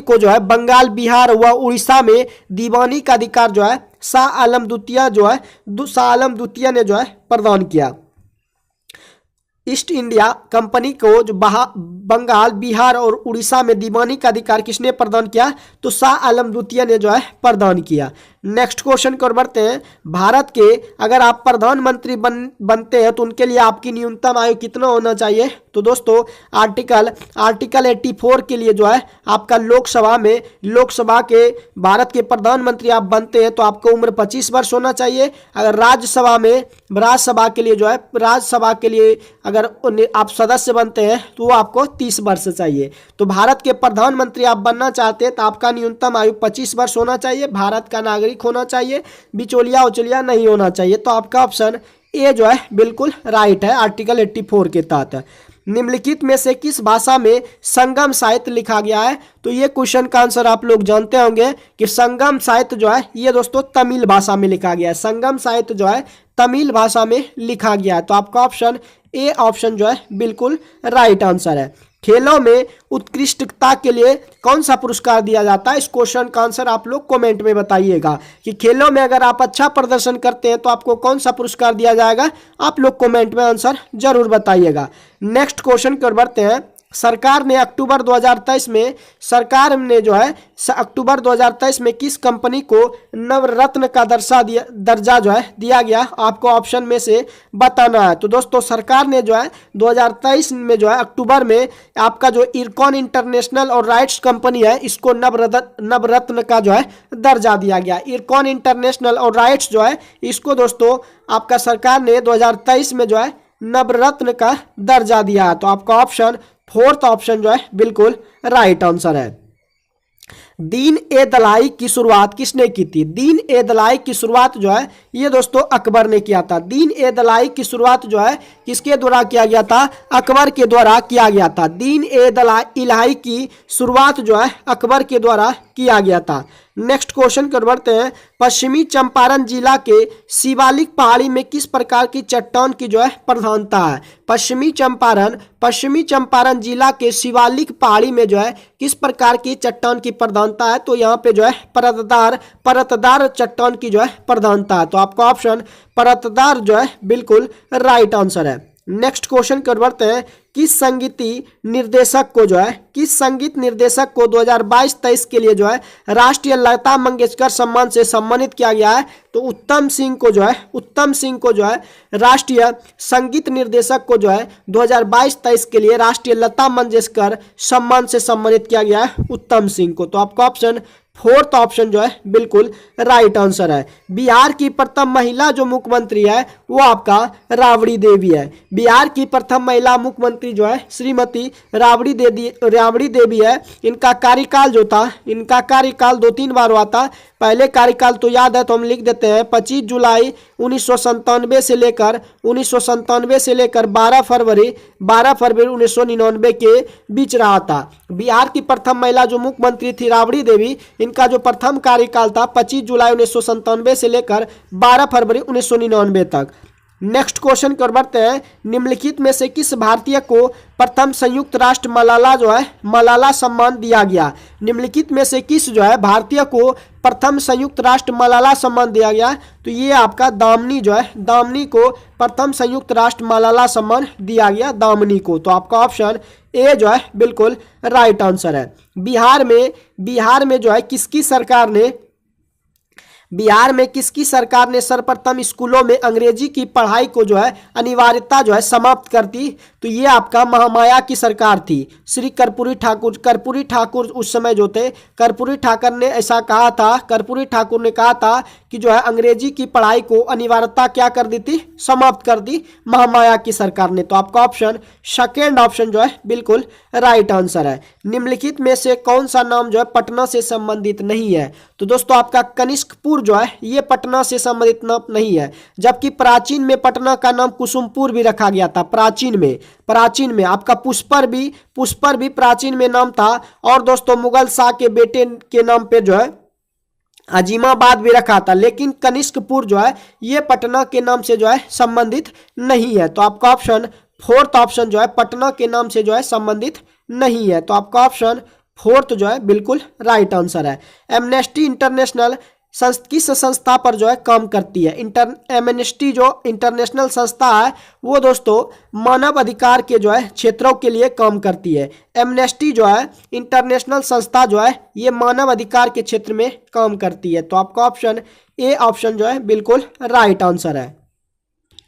[SPEAKER 1] को जो है बंगाल, बिहार व उड़ीसा में दीवानी का अधिकार जो है शाह आलम द्वितीय ने जो है प्रदान किया। ईस्ट इंडिया कंपनी को जो बंगाल, बिहार और उड़ीसा में दीवानी का अधिकार किसने प्रदान किया? तो शाह आलम द्वितीय ने जो है प्रदान किया। नेक्स्ट क्वेश्चन को बढ़ते हैं। भारत के अगर आप प्रधानमंत्री बनते हैं तो उनके लिए आपकी न्यूनतम आयु कितना होना चाहिए? तो दोस्तों आर्टिकल 84 के लिए जो है आपका लोकसभा के भारत के प्रधानमंत्री आप बनते हैं तो आपको उम्र 25 वर्ष होना चाहिए। अगर राज्यसभा के लिए अगर आप सदस्य बनते हैं तो वो आपको 30 वर्ष चाहिए। तो भारत के प्रधानमंत्री आप बनना चाहते हैं तो आपका न्यूनतम आयु 25 वर्ष होना चाहिए, भारत का नागरिक होना चाहिए, बिचौलिया नहीं होना चाहिए। तो आपका ऑप्शन ए जो है बिल्कुल राइट है आर्टिकल 84 के तहत। निम्नलिखित में से किस भाषा में संगम साहित्य लिखा गया है? तो ये क्वेश्चन का आंसर आप लोग जानते होंगे कि संगम साहित्य जो है ये दोस्तों तमिल भाषा में लिखा गया है। संगम साहित्य जो है तमिल भाषा में लिखा गया है। तो आपका ऑप्शन ए ऑप्शन जो है बिल्कुल राइट आंसर है। खेलों में उत्कृष्टता के लिए कौन सा पुरस्कार दिया जाता है? इस क्वेश्चन का आंसर आप लोग कमेंट में बताइएगा कि खेलों में अगर आप अच्छा प्रदर्शन करते हैं तो आपको कौन सा पुरस्कार दिया जाएगा? आप लोग कमेंट में आंसर जरूर बताइएगा। नेक्स्ट क्वेश्चन की ओर बढ़ते हैं। सरकार ने अक्टूबर 2023 में किस कंपनी को नवरत्न का दर्जा जो है दिया गया? आपको ऑप्शन में से बताना है। तो दोस्तों सरकार ने जो है 2023 में जो है अक्टूबर में आपका जो इरकॉन इंटरनेशनल और राइट्स कंपनी है इसको नवरत्न का जो है दर्जा दिया गया। इरकॉन इंटरनेशनल और राइट्स जो है इसको दोस्तों आपका सरकार ने 2023 में जो है नवरत्न का दर्जा दिया है। तो आपका ऑप्शन 4th ऑप्शन जो है बिल्कुल राइट आंसर है। दीन ए दलाई की शुरुआत किसने की थी? दीन ए दलाई की शुरुआत जो है ये दोस्तों अकबर ने किया था। दीन ए दलाई की शुरुआत जो है किसके द्वारा किया गया था? अकबर के द्वारा किया गया था। दीन ए इलाही की शुरुआत जो है अकबर के द्वारा किया गया था। नेक्स्ट क्वेश्चन कर बढ़ते हैं। पश्चिमी चंपारण जिला के शिवालिक पहाड़ी में किस प्रकार की चट्टान की जो है प्रधानता है? पश्चिमी चंपारण जिला के शिवालिक पहाड़ी में जो है किस प्रकार की चट्टान की प्रधानता है? तो यहाँ पे जो है परतदार चट्टान की जो है प्रधानता है। तो आपका ऑप्शन परतदार जो है बिल्कुल राइट आंसर है। नेक्स्ट क्वेश्चन कर बढ़ते हैं। किस संगीत निर्देशक को 2022-23 के लिए जो है राष्ट्रीय लता मंगेशकर सम्मान से सम्मानित किया गया है? तो उत्तम सिंह को जो है राष्ट्रीय संगीत निर्देशक को जो है 2022-23 के लिए राष्ट्रीय लता मंगेशकर सम्मान से सम्मानित किया गया है उत्तम सिंह को। तो आपका ऑप्शन फोर्थ ऑप्शन जो है बिल्कुल राइट आंसर है। बिहार की प्रथम महिला जो मुख्यमंत्री है वो आपका राबड़ी देवी है। बिहार की प्रथम महिला मुख्यमंत्री जो है श्रीमती राबड़ी देवी है। इनका कार्यकाल 2-3 बार हुआ था। पहले कार्यकाल तो याद है तो हम लिख देते हैं 25 जुलाई 1997 से लेकर 12 फरवरी 1999 के बीच रहा था। बिहार की प्रथम महिला जो मुख्यमंत्री थी राबड़ी देवी, इनका जो प्रथम कार्यकाल था 25 जुलाई 1997 से लेकर 12 फरवरी 1999 तक। नेक्स्ट क्वेश्चन कर बढ़ते हैं। निम्नलिखित में से किस भारतीय को प्रथम संयुक्त राष्ट्र मलाला सम्मान दिया गया? निम्नलिखित में से किस जो है भारतीय को प्रथम संयुक्त राष्ट्र मलाला सम्मान दिया गया? तो ये आपका दामनी को प्रथम संयुक्त राष्ट्र मलाला सम्मान दिया गया, दामनी को। तो आपका ऑप्शन ए जो है बिल्कुल राइट आंसर है। बिहार में जो है किसकी सरकार ने सर्वप्रथम स्कूलों में अंग्रेजी की पढ़ाई को जो है अनिवार्यता जो है समाप्त कर दी? तो ये आपका महामाया की सरकार थी। श्री कर्पूरी ठाकुर उस समय जो थे, कर्पूरी ठाकुर ने ऐसा कहा था, कर्पूरी ठाकुर ने कहा था कि जो है अंग्रेजी की पढ़ाई को अनिवार्यता क्या कर दी थी? समाप्त कर दी महामाया की सरकार ने। तो आपका ऑप्शन सेकेंड ऑप्शन जो है बिल्कुल राइट आंसर है। निम्नलिखित में से कौन सा नाम जो है पटना से संबंधित नहीं है? तो दोस्तों आपका कनिष्कपुर जो है ये पटना से संबंधित नाम नहीं है, जबकि प्राचीन में पटना का नाम कुसुमपुर भी रखा गया था। प्राचीन में आपका पुष्पर भी प्राचीन में नाम था। और दोस्तों मुगल शाह के बेटे के नाम पे जो है अजीमाबाद भी रखा था, लेकिन कनिष्कपुर जो है ये पटना के नाम से जो है संबंधित नहीं है। तो आपका ऑप्शन फोर्थ ऑप्शन जो है पटना के नाम से जो है संबंधित नहीं है। तो आपका ऑप्शन फोर्थ जो है बिल्कुल राइट आंसर है। एमनेस्टी इंटरनेशनल किस संस्था पर जो है काम करती है? एमनेस्टी जो इंटरनेशनल संस्था है वो दोस्तों मानव अधिकार के जो है क्षेत्रों के लिए काम करती है। एमनेस्टी जो है इंटरनेशनल संस्था जो है ये मानव अधिकार के क्षेत्र में काम करती है। तो आपका ऑप्शन ए ऑप्शन जो है बिल्कुल राइट आंसर है।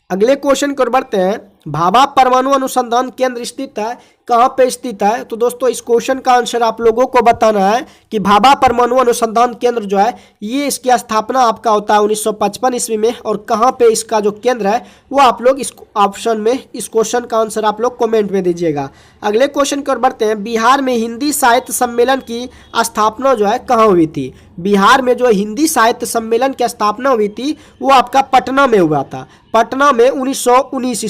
[SPEAKER 1] अगले क्वेश्चन को बढ़ते हैं। भाभा परमाणु अनुसंधान केंद्र स्थित है, कहाँ पे स्थित है? तो दोस्तों इस क्वेश्चन का आंसर आप लोगों को बताना है कि भाभा परमाणु अनुसंधान केंद्र जो है ये इसकी स्थापना आपका होता है 1955 ईस्वी में, और कहाँ पे इसका जो केंद्र है वो आप लोग इस ऑप्शन में इस क्वेश्चन का आंसर आप लोग कमेंट में दीजिएगा। अगले क्वेश्चन को बढ़ते हैं। बिहार में हिंदी साहित्य सम्मेलन की स्थापना जो है कहाँ हुई थी? बिहार में जो हिंदी साहित्य सम्मेलन की स्थापना हुई थी वो आपका पटना में हुआ था। पटना में 1919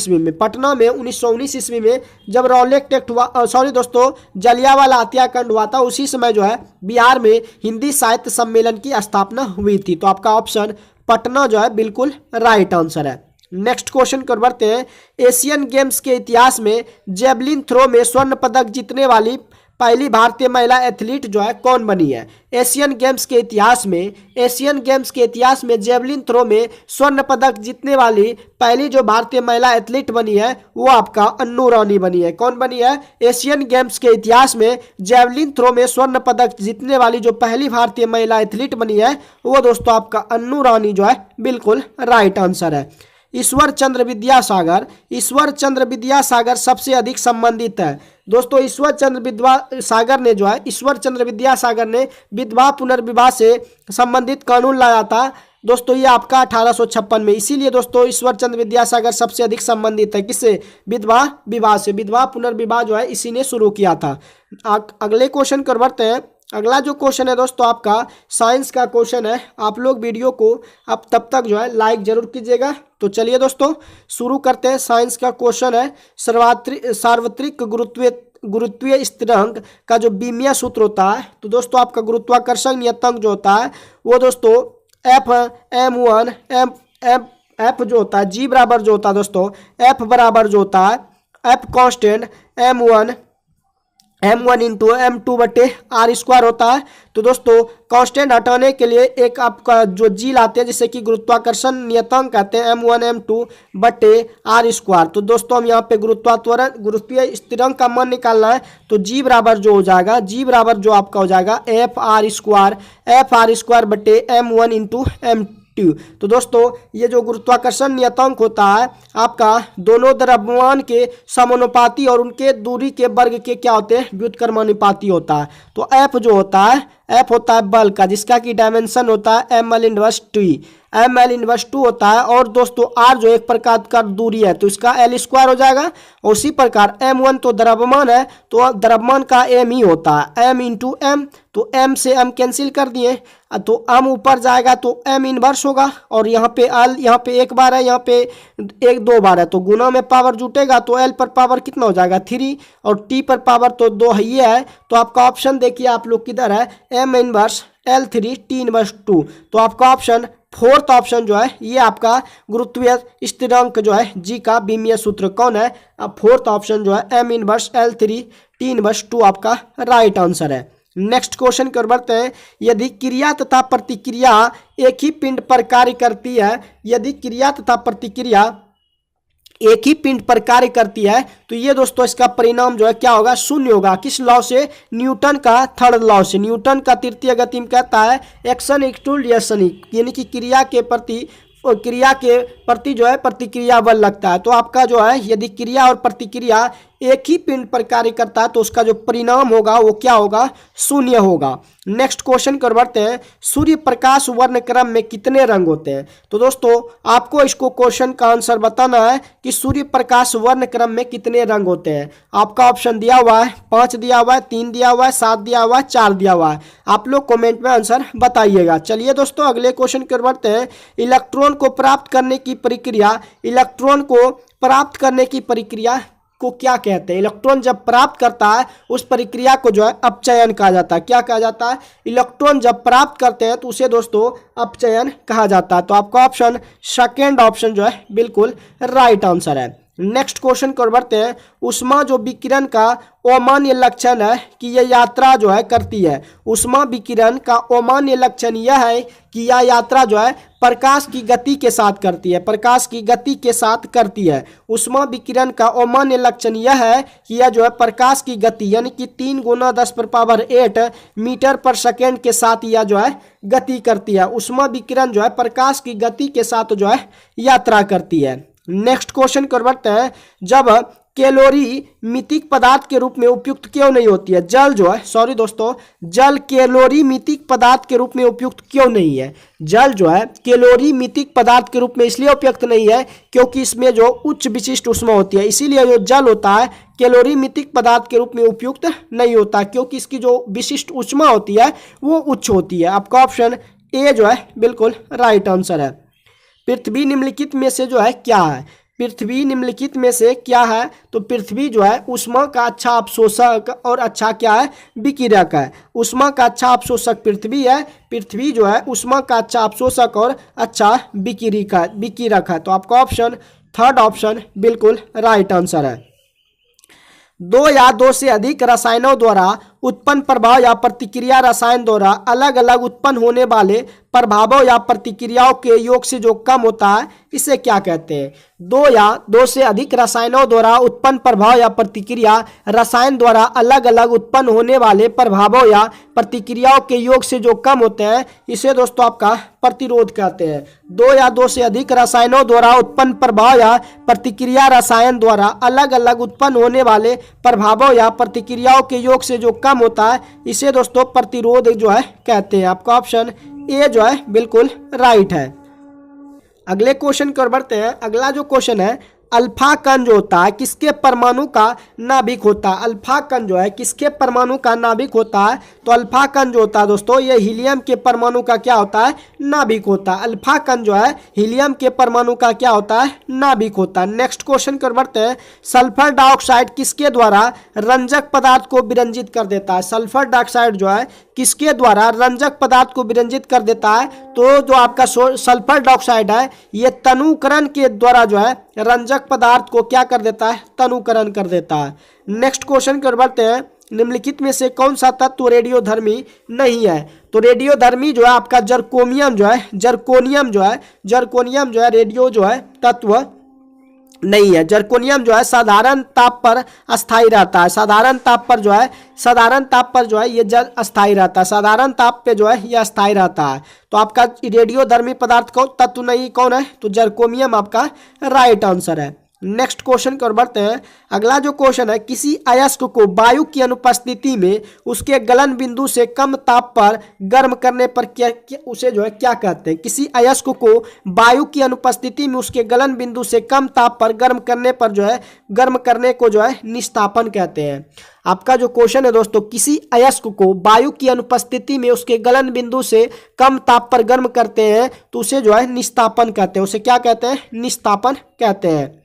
[SPEAKER 1] ईस्वी में जब रौलट एक्ट हुआ, सॉरी दोस्तों जलियांवाला हत्याकांड हुआ था, उसी समय जो है बिहार में हिंदी साहित्य सम्मेलन की स्थापना हुई थी। तो आपका ऑप्शन पटना जो है बिल्कुल राइट आंसर है। नेक्स्ट क्वेश्चन कर बढ़ते हैं। एशियन गेम्स के इतिहास में जेवलिन थ्रो में स्वर्ण पदक जीतने वाली पहली भारतीय महिला एथलीट जो है कौन बनी है? एशियन गेम्स के इतिहास में जेवलिन थ्रो में स्वर्ण पदक जीतने वाली पहली जो भारतीय महिला एथलीट बनी है वो आपका अन्नू रानी बनी है। कौन बनी है? एशियन गेम्स के इतिहास में जेवलिन थ्रो में स्वर्ण पदक जीतने वाली जो पहली भारतीय महिला एथलीट बनी है वो दोस्तों आपका अन्नू रानी जो है बिल्कुल राइट आंसर है। ईश्वर चंद्र विद्यासागर सबसे अधिक संबंधित है। दोस्तों ईश्वर चंद्र विद्यासागर ने विधवा पुनर्विवाह से संबंधित कानून लाया था दोस्तों, ये आपका 1856 में। इसीलिए दोस्तों ईश्वर चंद्र विद्यासागर सबसे अधिक संबंधित है किससे? विधवा विवाह से। विधवा पुनर्विवाह जो है इसी ने शुरू किया था। अगले क्वेश्चन कर बढ़ते हैं। अगला जो क्वेश्चन है दोस्तों आपका साइंस का क्वेश्चन है। आप लोग वीडियो को अब तब तक जो है लाइक जरूर कीजिएगा। तो चलिए दोस्तों शुरू करते हैं। साइंस का क्वेश्चन है सार्वत्रिक गुरुत्वीय स्थिरांक का जो बीमीय सूत्र होता है, तो दोस्तों आपका गुरुत्वाकर्षण नियतांक जो होता है वो दोस्तों एफ जो होता है जी बराबर जो होता है दोस्तों एफ बराबर जो होता है F constant m1 into m2 बटे आर स्क्वायर होता है। तो दोस्तों कांस्टेंट हटाने के लिए एक आपका जो जी लाते हैं जिसे कि गुरुत्वाकर्षण नियतांक कहते हैं m1 m2 बटे आर स्क्वायर। तो दोस्तों हम यहाँ पे गुरुत्वीय स्थिरांक का मान निकालना है। तो जी बराबर जो हो जाएगा जी बराबर जो आपका हो जाएगा एफ आर स्क्वायर बटे m1 इंटू m2। तो दोस्तों ये जो गुरुत्वाकर्षण नियतांक होता है आपका दोनों द्रव्यमान के समानुपाती और उनके दूरी के वर्ग के क्या होते हैं व्युत्क्रमानुपाती होता है। तो एफ जो होता है एफ होता है बल का जिसका कि डायमेंशन होता है ml इनवर्स टू होता है। और दोस्तों आर जो एक प्रकार का दूरी है तो इसका एल स्क्वायर हो जाएगा। और उसी प्रकार m1 तो द्रव्यमान है तो द्रव्यमान का m ही होता है m इंटू एम। तो m से m कैंसिल कर दिए तो m ऊपर जाएगा तो m इनवर्स होगा। और यहाँ पे l यहाँ पे एक बार है यहाँ पे एक दो बार है तो गुना में पावर जुटेगा तो l पर पावर कितना हो जाएगा 3 और t पर पावर तो 2 ही है। तो आपका ऑप्शन देखिए आप लोग किधर है m inverse L3 t inverse 2। तो आपका ऑप्शन फोर्थ ऑप्शन जो है ये आपका गुरुत्वीय स्थिरांक जो है जी का बीमीय सूत्र कौन है। अब फोर्थ ऑप्शन जो है m inverse L3 t inverse 2 आपका राइट आंसर है। नेक्स्ट क्वेश्चन कर बढ़ते हैं। यदि क्रिया तथा प्रतिक्रिया एक ही पिंड पर कार्य करती है यदि क्रिया तथा प्रतिक्रिया एक ही पिंड पर कार्य करती है तो ये दोस्तों इसका परिणाम जो है क्या होगा शून्य होगा। किस लॉ से न्यूटन का थर्ड लॉ से। न्यूटन का तृतीय गति में कहता है एक्शन इक्वल टू रिएक्शन यानी कि क्रिया के प्रति जो है प्रतिक्रिया बल लगता है। तो आपका जो है यदि क्रिया और प्रतिक्रिया एक ही पिंड पर कार्य करता है तो उसका जो परिणाम होगा वो क्या होगा शून्य होगा। नेक्स्ट क्वेश्चन कर बढ़ते हैं। सूर्य प्रकाश वर्ण क्रम में कितने रंग होते हैं। तो दोस्तों आपको इसको क्वेश्चन का आंसर बताना है कि सूर्य प्रकाश वर्ण क्रम में कितने रंग होते हैं। आपका ऑप्शन दिया हुआ है 5 दिया हुआ है 3 दिया हुआ है 7 दिया हुआ है 4 दिया हुआ है। आप लोग कमेंट में आंसर बताइएगा। चलिए दोस्तों अगले क्वेश्चन कर बढ़ते हैं। इलेक्ट्रॉन को प्राप्त करने की प्रक्रिया को क्या कहते हैं। इलेक्ट्रॉन जब प्राप्त करता है उस प्रक्रिया को जो है अपचयन कहा जाता है। क्या कहा जाता है इलेक्ट्रॉन जब प्राप्त करते हैं तो उसे दोस्तों अपचयन कहा जाता है। तो आपका ऑप्शन सेकेंड ऑप्शन जो है बिल्कुल राइट आंसर है। नेक्स्ट क्वेश्चन को बढ़ते हैं। ऊष्मा जो विकिरण का अमान्य लक्षण है कि यह यात्रा जो है करती है। ऊष्मा विकिरण का अमान्य लक्षण यह है कि यह यात्रा जो है प्रकाश की गति के साथ करती है। ऊष्मा विकिरण का अमान्य लक्षण यह है कि यह जो है प्रकाश की गति यानी कि 3 × 10⁸ मीटर पर सेकेंड के साथ यह जो है गति करती है। ऊष्मा विकिरण जो है प्रकाश की गति के साथ जो है यात्रा करती है। नेक्स्ट क्वेश्चन कर बढ़ते हैं। जब कैलोरी मितिक पदार्थ के रूप में उपयुक्त क्यों नहीं होती है। जल कैलोरी मितिक पदार्थ के रूप में उपयुक्त क्यों नहीं है। जल जो है कैलोरी मितिक पदार्थ के रूप में इसलिए उपयुक्त नहीं है क्योंकि इसमें जो उच्च विशिष्ट ऊष्मा होती है। इसीलिए जो जल होता है कैलोरी मितिक पदार्थ के रूप में उपयुक्त नहीं होता क्योंकि इसकी जो विशिष्ट ऊष्मा होती है वो उच्च होती है। आपका ऑप्शन ए जो है बिल्कुल राइट आंसर है। पृथ्वी निम्नलिखित में से जो है क्या है। पृथ्वी निम्नलिखित में से क्या है। तो पृथ्वी जो है ऊष्मा का अच्छा अवशोषक और अच्छा क्या है विकिरक है। ऊष्मा का अच्छा अवशोषक पृथ्वी है। पृथ्वी जो है ऊष्मा का अच्छा अवशोषक और अच्छा विकिरक है। तो आपका ऑप्शन थर्ड ऑप्शन बिल्कुल राइट आंसर है। 2 या 2 से अधिक रसायनों द्वारा उत्पन्न प्रभाव या प्रतिक्रिया रसायन द्वारा अलग अलग उत्पन्न होने वाले प्रभावों या प्रतिक्रियाओं के योग से जो कम होता है इसे क्या कहते हैं। 2 या 2 से अधिक रसायनों द्वारा उत्पन्न प्रभाव या प्रतिक्रिया रसायन द्वारा अलग अलग उत्पन्न होने वाले प्रभावों या प्रतिक्रियाओं के योग से जो कम होते हैं इसे दोस्तों आपका प्रतिरोध कहते हैं। 2 या 2 से अधिक रसायनों द्वारा उत्पन्न प्रभाव या प्रतिक्रिया रसायन द्वारा अलग अलग उत्पन्न होने वाले प्रभावों या प्रतिक्रियाओं के योग से जो कम होता है इसे दोस्तों प्रतिरोध जो है कहते हैं। आपका ऑप्शन ए जो है बिल्कुल राइट है। अगले क्वेश्चन की ओर बढ़ते हैं। अगला जो क्वेश्चन है अल्फा कण जो होता है किसके परमाणु का नाभिक होता है? अल्फा कण जो है किसके परमाणु का नाभिक होता है? तो अल्फा कण जो होता है दोस्तों ये हीलियम के परमाणु का क्या होता है? नाभिक होता है। अल्फा कण जो है हीलियम के परमाणु का क्या होता है? नाभिक होता है। नेक्स्ट क्वेश्चन कर बढ़ते हैं। सल्फर डाइऑक्साइड किसके द्वारा रंजक पदार्थ को विरंजित कर देता है? सल्फर डाइऑक्साइड जो है किसके द्वारा रंजक पदार्थ को विरंजित कर देता है? तो जो आपका सल्फर डाइऑक्साइड है ये तनुकरण के द्वारा जो है रंजक पदार्थ को क्या कर देता है? तनुकरण कर देता है। नेक्स्ट क्वेश्चन कर बढ़ते हैं। निम्नलिखित में से कौन सा तत्व रेडियोधर्मी नहीं है? तो रेडियोधर्मी जो है आपका जर्कोनियम जो है रेडियो जो है तत्व नहीं है। जर्कोनियम जो है साधारण ताप पर अस्थायी रहता है। साधारण ताप पर जो है ये जल अस्थायी रहता है। साधारण ताप पे जो है ये अस्थायी रहता है। तो आपका रेडियोधर्मी पदार्थ को तत्व नहीं कौन है? तो जर्कोनियम आपका राइट आंसर है। नेक्स्ट क्वेश्चन कर बढ़ते हैं। अगला जो क्वेश्चन है, किसी अयस्क को वायु की अनुपस्थिति में उसके गलन बिंदु से कम ताप पर गर्म करने पर उसे जो है क्या कहते हैं? किसी अयस्क को वायु की अनुपस्थिति में उसके गलन बिंदु से कम ताप पर गर्म करने को जो है निस्तापन कहते हैं। आपका जो क्वेश्चन है दोस्तों, किसी अयस्क को वायु की अनुपस्थिति में उसके गलन बिंदु से कम ताप पर गर्म करते हैं तो उसे जो है निस्तापन कहते हैं। उसे क्या कहते हैं? निस्तापन कहते हैं।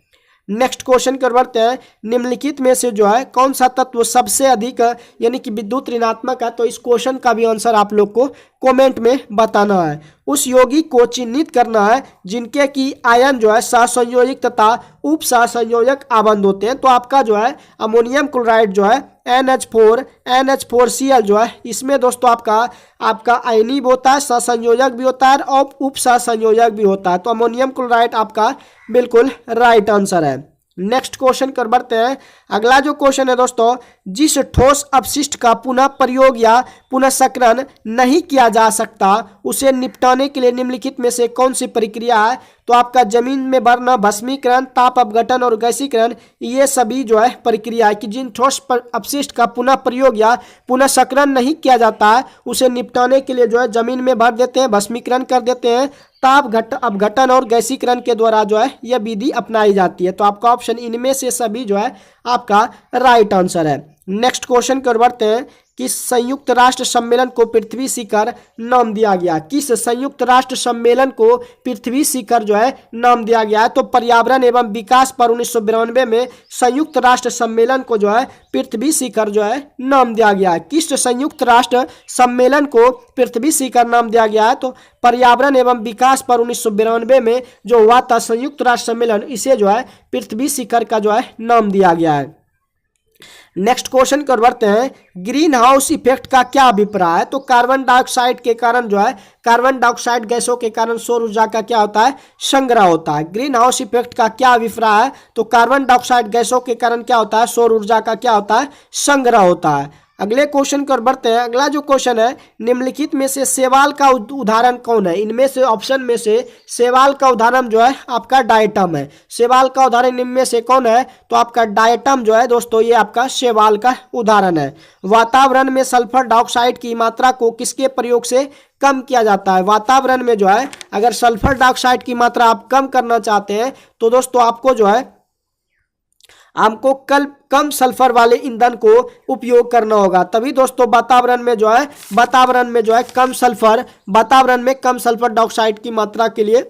[SPEAKER 1] नेक्स्ट क्वेश्चन कर बढ़ते हैं। निम्नलिखित में से जो है कौन सा तत्व सबसे अधिक यानी कि विद्युत ऋणात्मक है? तो इस क्वेश्चन का भी आंसर आप लोग को कमेंट में बताना है। उस यौगिक को चिन्हित करना है जिनके की आयन जो है सहसंयोजक तथा उप सहसंयोजक आबंध होते हैं। तो आपका जो है अमोनियम क्लोराइड जो है NH4Cl जो है इसमें दोस्तों आपका आयनीय भी होता है, सहसंयोजक भी होता है और उप सहसंयोजक भी होता है। तो अमोनियम क्लोराइड आपका बिल्कुल राइट आंसर है। नेक्स्ट क्वेश्चन कर बढ़ते हैं। अगला जो क्वेश्चन है दोस्तों, जिस ठोस अपशिष्ट का पुनः प्रयोग या पुनःचक्रण नहीं किया जा सकता उसे निपटाने के लिए निम्नलिखित में से कौन सी प्रक्रिया है? तो आपका जमीन में भरना, भस्मीकरण, ताप अपघटन और गैसीकरण, ये सभी जो है प्रक्रिया है कि जिन ठोस अपशिष्ट का पुनः प्रयोग या पुनःचक्रण नहीं किया जाता है उसे निपटाने के लिए जो है जमीन में भर देते हैं, भस्मीकरण कर देते हैं, ताप अपघटन और गैसीकरण के द्वारा जो है यह विधि अपनाई जाती है। तो आपका ऑप्शन इनमें से सभी जो है आपका राइट आंसर है। नेक्स्ट क्वेश्चन कर बढ़ते हैं। किस संयुक्त राष्ट्र सम्मेलन को पृथ्वी शिखर नाम दिया गया? किस संयुक्त राष्ट्र सम्मेलन को पृथ्वी शिखर जो है नाम दिया गया है? तो पर्यावरण एवं विकास पर 1992 में संयुक्त राष्ट्र सम्मेलन को जो है पृथ्वी शिखर जो है नाम दिया गया है। किस संयुक्त राष्ट्र सम्मेलन को पृथ्वी शिखर नाम दिया गया है? तो पर्यावरण एवं विकास पर 1992 में जो हुआ था संयुक्त राष्ट्र सम्मेलन, इसे जो है पृथ्वी शिखर का जो है नाम दिया गया है। नेक्स्ट क्वेश्चन कर बढ़ते हैं। ग्रीन हाउस इफेक्ट का क्या अभिप्राय है? तो कार्बन डाइऑक्साइड के कारण जो है कार्बन डाइऑक्साइड गैसों के कारण सौर ऊर्जा का क्या होता है? संग्रह होता है। ग्रीन हाउस इफेक्ट का क्या अभिप्राय है? तो कार्बन डाइऑक्साइड गैसों के कारण क्या होता है? सौर ऊर्जा का क्या होता है? संग्रह होता है। अगले क्वेश्चन कर बढ़ते हैं। अगला जो क्वेश्चन है, निम्नलिखित में से शैवाल का उदाहरण कौन है? इनमें से ऑप्शन में से शैवाल का उदाहरण जो है आपका डायटम है। शैवाल का उदाहरण इनमें से कौन है? तो आपका डायटम जो है दोस्तों ये आपका शैवाल का उदाहरण है। वातावरण में सल्फर डाइऑक्साइड की मात्रा को किसके प्रयोग से कम किया जाता है? वातावरण में जो है अगर सल्फर डाइऑक्साइड की मात्रा आप कम करना चाहते हैं तो दोस्तों आपको जो है कम सल्फर वाले ईंधन को उपयोग करना होगा। तभी दोस्तों वातावरण में जो है कम सल्फर डाइऑक्साइड की मात्रा के लिए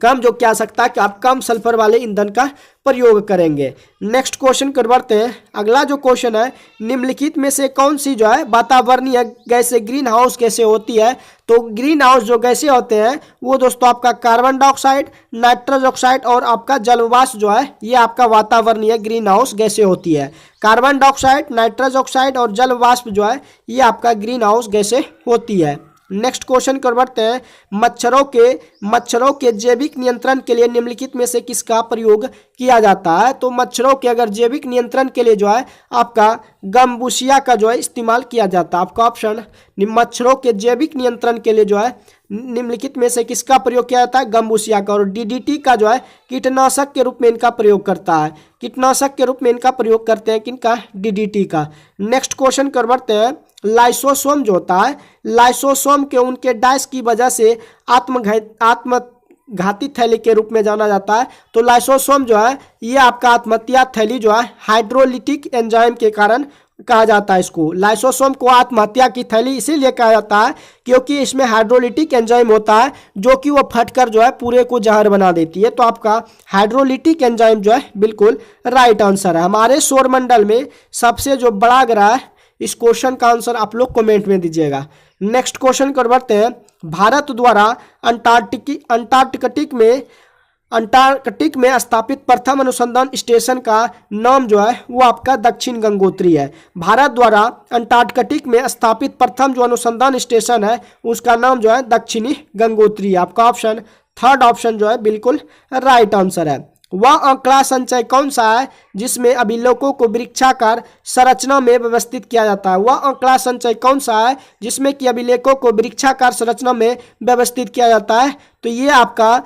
[SPEAKER 1] कम जो क्या सकता है कि आप कम सल्फर वाले ईंधन का प्रयोग करेंगे। नेक्स्ट क्वेश्चन कर बढ़ते हैं। अगला जो क्वेश्चन है, निम्नलिखित में से कौन सी जो है वातावरणीय गैसें ग्रीन हाउस गैसें होती है? तो ग्रीन हाउस जो गैसें होते हैं वो दोस्तों आपका कार्बन डाइऑक्साइड, नाइट्रस ऑक्साइड और आपका जलवाष्प जो है ये आपका वातावरणीय ग्रीन हाउस गैसें होती है। कार्बन डाइऑक्साइड, नाइट्रस ऑक्साइड और जलवाष्प जो है ये आपका ग्रीन हाउस गैसें होती है। नेक्स्ट क्वेश्चन कर बढ़ते हैं। मच्छरों के जैविक नियंत्रण के लिए निम्नलिखित में से किसका प्रयोग किया जाता है? तो मच्छरों के अगर जैविक नियंत्रण के लिए जो है आपका गम्बुसिया का जो है इस्तेमाल किया जाता है। आपका ऑप्शन मच्छरों के जैविक नियंत्रण के लिए जो है निम्नलिखित में से किसका प्रयोग किया जाता है? गम्बुसिया का। और डीडीटी का जो है कीटनाशक के रूप में इनका प्रयोग करता है। कीटनाशक के रूप में इनका प्रयोग करते हैं किनका? डीडीटी का। नेक्स्ट क्वेश्चन कर बढ़ते हैं। लाइसोसोम जो होता है, लाइसोसोम के उनके डाइस की वजह से घाती थैली के रूप में जाना जाता है। तो लाइसोसोम जो है ये आपका आत्महत्या थैली जो है हाइड्रोलिटिक एंजाइम के कारण कहा जाता है। इसको लाइसोसोम को आत्महत्या की थैली इसीलिए कहा जाता है क्योंकि इसमें हाइड्रोलिटिक एंजाइम होता है जो कि वो फटकर जो है पूरे को जहर बना देती है। तो आपका हाइड्रोलिटिक एंजाइम जो है बिल्कुल राइट आंसर है। हमारे सौरमंडल में सबसे जो बड़ा ग्रह है, इस क्वेश्चन का आंसर आप लोग कमेंट में दीजिएगा। नेक्स्ट क्वेश्चन कर बढ़ते हैं। भारत द्वारा अंटार्कटिक में स्थापित प्रथम अनुसंधान स्टेशन का नाम जो है वो आपका दक्षिण गंगोत्री है। भारत द्वारा अंटार्कटिक में स्थापित प्रथम जो अनुसंधान स्टेशन है उसका नाम जो है दक्षिणी गंगोत्री है। आपका ऑप्शन थर्ड ऑप्शन जो है बिल्कुल राइट आंसर है। वह आंकड़ा संचय कौन सा है जिसमें अभिलेखों को वृक्षाकार संरचना में व्यवस्थित किया जाता है? वह आंकड़ा संचय कौन सा है जिसमें कि अभिलेखों को वृक्षाकार संरचना में व्यवस्थित किया जाता है? तो ये आपका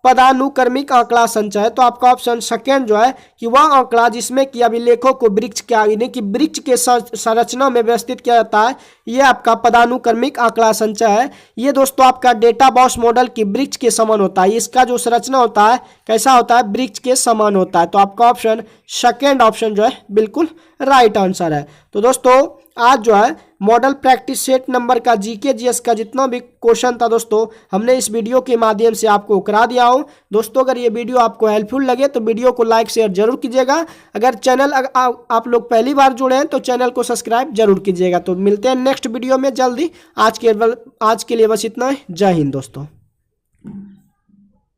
[SPEAKER 1] पदानुक्रमिक आंकड़ा संचय। तो आपका ऑप्शन सेकेंड जो है कि वह आंकड़ा जिसमें कि अभिलेखों को वृक्ष के संरचना में व्यवस्थित किया जाता है, ये आपका पदानुक्रमिक आंकड़ा संचय है। ये दोस्तों आपका डेटा बॉक्स मॉडल की वृक्ष के समान होता है। इसका जो संरचना होता है कैसा होता है? वृक्ष के समान होता है। तो आपका ऑप्शन सेकेंड ऑप्शन जो है बिल्कुल राइट आंसर है। तो दोस्तों आज जो है मॉडल प्रैक्टिस सेट नंबर का जीके जीएस का जितना भी क्वेश्चन था दोस्तों हमने इस वीडियो के माध्यम से आपको करा दिया हूं। दोस्तों अगर ये वीडियो आपको हेल्पफुल लगे तो वीडियो को लाइक शेयर जरूर कीजिएगा। अगर चैनल आप लोग पहली बार जुड़े हैं तो चैनल को सब्सक्राइब जरूर कीजिएगा। तो मिलते हैं नेक्स्ट वीडियो में जल्दी। आज के लिए बस इतना ही। जय हिंद दोस्तों।